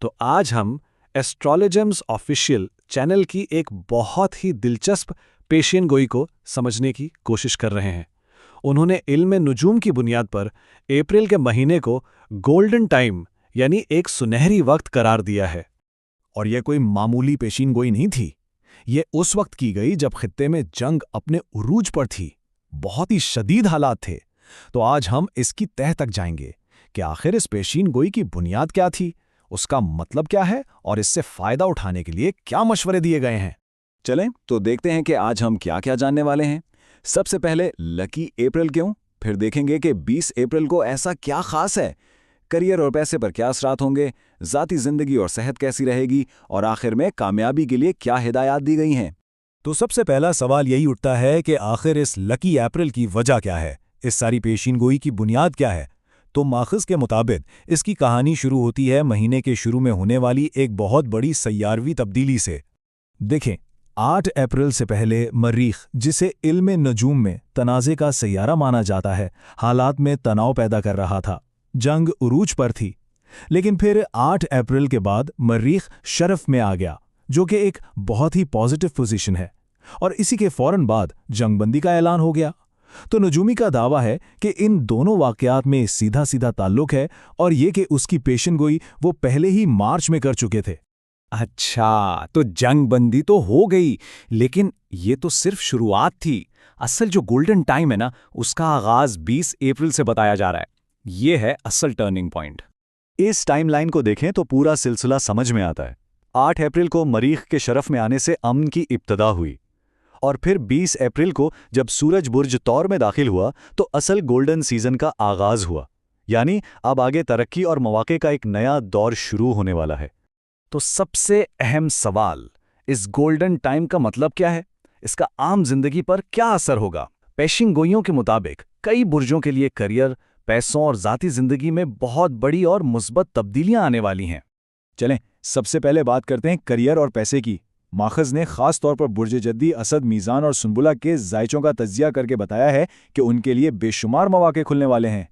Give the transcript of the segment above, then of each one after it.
تو آج ہم ایسٹرولوجمز آفیشیل چینل کی ایک بہت ہی دلچسپ پیشین گوئی کو سمجھنے کی کوشش کر رہے ہیں۔ انہوں نے علم نجوم کی بنیاد پر اپریل کے مہینے کو گولڈن ٹائم یعنی ایک سنہری وقت قرار دیا ہے۔ اور یہ کوئی معمولی پیشین گوئی نہیں تھی، یہ اس وقت کی گئی جب خطے میں جنگ اپنے عروج پر تھی، بہت ہی شدید حالات تھے۔ تو آج ہم اس کی تہہ تک جائیں گے کہ آخر اس پیشین گوئی کی بنیاد کیا تھی، اس کا مطلب کیا ہے اور اس سے فائدہ اٹھانے کے لیے کیا مشورے دیے گئے ہیں۔ چلیں تو دیکھتے ہیں کہ آج ہم کیا کیا جاننے والے ہیں۔ سب سے پہلے لکی اپریل کیوں، پھر دیکھیں گے کہ 20 اپریل کو ایسا کیا خاص ہے، کریئر اور پیسے پر کیا اثرات ہوں گے، ذاتی زندگی اور صحت کیسی رہے گی، اور آخر میں کامیابی کے لیے کیا ہدایات دی گئی ہیں۔ تو سب سے پہلا سوال یہی اٹھتا ہے کہ آخر اس لکی اپریل کی وجہ کیا ہے، اس ساری پیشین گوئی کی بنیاد کیا ہے؟ تو ماخذ کے مطابق اس کی کہانی شروع ہوتی ہے مہینے کے شروع میں ہونے والی ایک بہت بڑی سیاروی تبدیلی سے۔ دیکھیں، 8 اپریل سے پہلے مریخ، جسے علم نجوم میں تنازع کا سیارہ مانا جاتا ہے، حالات میں تناؤ پیدا کر رہا تھا، جنگ عروج پر تھی۔ لیکن پھر 8 اپریل کے بعد مریخ شرف میں آ گیا، جو کہ ایک بہت ہی پازیٹیو پوزیشن ہے، اور اسی کے فوراً بعد جنگ بندی کا اعلان ہو گیا۔ تو نجومی کا دعویٰ ہے کہ ان دونوں واقعات میں سیدھا تعلق ہے، اور یہ کہ اس کی پیشن گوئی وہ پہلے ہی مارچ میں کر چکے تھے۔ اچھا، تو جنگ بندی تو ہو گئی، لیکن یہ تو صرف شروعات تھی۔ اصل جو گولڈن ٹائم ہے نا، اس کا آغاز 20 اپریل سے بتایا جا رہا ہے۔ یہ ہے اصل ٹرننگ پوائنٹ۔ اس ٹائم لائن کو دیکھیں تو پورا سلسلہ سمجھ میں آتا ہے۔ 8 اپریل کو مریخ کے شرف میں آنے سے امن کی ابتدا ہوئی، اور پھر 20 اپریل کو جب سورج برج تور میں داخل ہوا تو اصل گولڈن سیزن کا آغاز ہوا، یعنی اب آگے ترقی اور مواقع کا ایک نیا دور شروع ہونے والا ہے۔ تو سب سے اہم سوال، اس گولڈن ٹائم کا مطلب کیا ہے؟ اس کا عام زندگی پر کیا اثر ہوگا؟ پیشین گوئیوں کے مطابق کئی برجوں کے لیے کریئر، پیسوں اور ذاتی زندگی میں بہت بڑی اور مثبت تبدیلیاں آنے والی ہیں۔ چلیں سب سے پہلے بات کرتے ہیں کریئر اور پیسے کی۔ ماخذ نے خاص طور پر برج جدی، اسد، میزان اور سنبلہ کے زائچوں کا تجزیہ کر کے بتایا ہے کہ ان کے لیے بے شمار مواقع کھلنے والے ہیں۔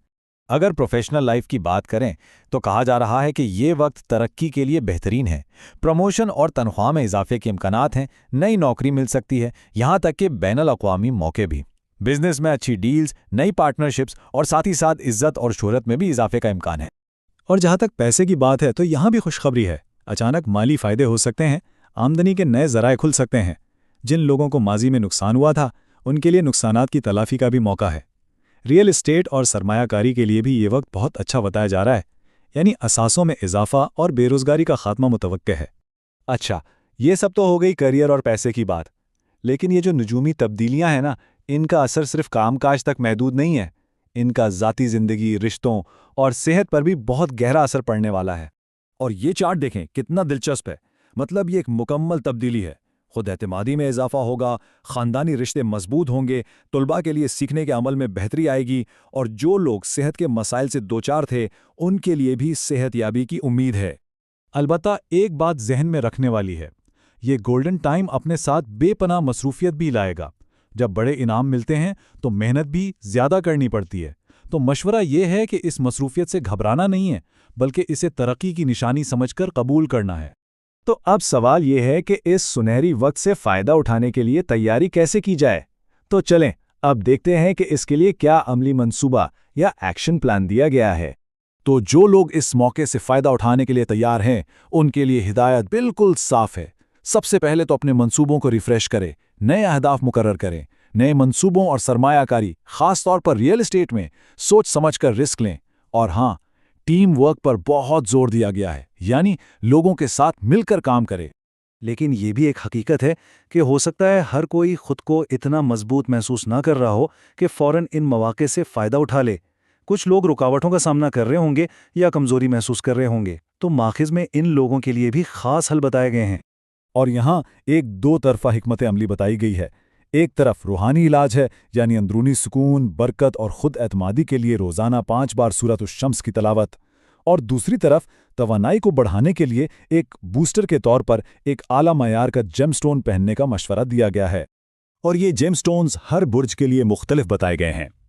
اگر پروفیشنل لائف کی بات کریں تو کہا جا رہا ہے کہ یہ وقت ترقی کے لیے بہترین ہے، پروموشن اور تنخواہ میں اضافے کے امکانات ہیں، نئی نوکری مل سکتی ہے، یہاں تک کہ بین الاقوامی موقع بھی، بزنس میں اچھی ڈیلز، نئی پارٹنرشپس اور ساتھ ہی ساتھ عزت اور شہرت میں بھی اضافے کا امکان ہے۔ اور جہاں تک پیسے کی بات ہے تو یہاں بھی خوشخبری ہے، اچانک مالی فائدے ہو سکتے ہیں، آمدنی کے نئے ذرائع کھل سکتے ہیں۔ جن لوگوں کو ماضی میں نقصان ہوا تھا ان کے لیے نقصانات کی تلافی کا بھی موقع ہے۔ ریئل اسٹیٹ اور سرمایہ کاری کے لیے بھی یہ وقت بہت اچھا بتایا جا رہا ہے، یعنی اثاثوں میں اضافہ اور بے روزگاری کا خاتمہ متوقع ہے۔ اچھا، یہ سب تو ہو گئی کریئر اور پیسے کی بات، لیکن یہ جو نجومی تبدیلیاں ہیں نا، ان کا اثر صرف کام کاج تک محدود نہیں ہے، ان کا ذاتی زندگی، رشتوں اور صحت پر بھی بہت گہرا اثر پڑنے والا ہے۔ اور یہ چارٹ دیکھیں کتنا دلچسپ ہے، مطلب یہ ایک مکمل تبدیلی ہے۔ خود اعتمادی میں اضافہ ہوگا، خاندانی رشتے مضبوط ہوں گے، طلباء کے لیے سیکھنے کے عمل میں بہتری آئے گی، اور جو لوگ صحت کے مسائل سے دوچار تھے ان کے لیے بھی صحت یابی کی امید ہے۔ البتہ ایک بات ذہن میں رکھنے والی ہے، یہ گولڈن ٹائم اپنے ساتھ بے پناہ مصروفیت بھی لائے گا۔ جب بڑے انعام ملتے ہیں تو محنت بھی زیادہ کرنی پڑتی ہے، تو مشورہ یہ ہے کہ اس مصروفیت سے گھبرانا نہیں ہے، بلکہ اسے ترقی کی نشانی سمجھ کر قبول کرنا ہے۔ تو اب سوال یہ ہے کہ اس سنہری وقت سے فائدہ اٹھانے کے لیے تیاری کیسے کی جائے؟ تو چلیں اب دیکھتے ہیں کہ اس کے لیے کیا عملی منصوبہ یا ایکشن پلان دیا گیا ہے۔ تو جو لوگ اس موقع سے فائدہ اٹھانے کے لیے تیار ہیں ان کے لیے ہدایت بالکل صاف ہے۔ سب سے پہلے تو اپنے منصوبوں کو ریفریش کریں، نئے اہداف مقرر کریں، نئے منصوبوں اور سرمایہ کاری، خاص طور پر ریئل اسٹیٹ میں سوچ سمجھ کر رسک لیں، اور ہاں، ٹیم ورک پر بہت زور دیا گیا ہے، یعنی لوگوں کے ساتھ مل کر کام کرے۔ لیکن یہ بھی ایک حقیقت ہے کہ ہو سکتا ہے ہر کوئی خود کو اتنا مضبوط محسوس نہ کر رہا ہو کہ فوراً ان مواقع سے فائدہ اٹھا لے۔ کچھ لوگ رکاوٹوں کا سامنا کر رہے ہوں گے یا کمزوری محسوس کر رہے ہوں گے، تو ماخذ میں ان لوگوں کے لیے بھی خاص حل بتائے گئے ہیں۔ اور یہاں ایک دو طرفہ حکمت عملی بتائی گئی ہے۔ ایک طرف روحانی علاج ہے، یعنی اندرونی سکون، برکت اور خود اعتمادی کے لیے روزانہ 5 بار سورۃ الشمس کی تلاوت، اور دوسری طرف توانائی کو بڑھانے کے لیے ایک بوسٹر کے طور پر ایک اعلیٰ معیار کا جیم سٹون پہننے کا مشورہ دیا گیا ہے۔ اور یہ جیم سٹونز ہر برج کے لیے مختلف بتائے گئے ہیں۔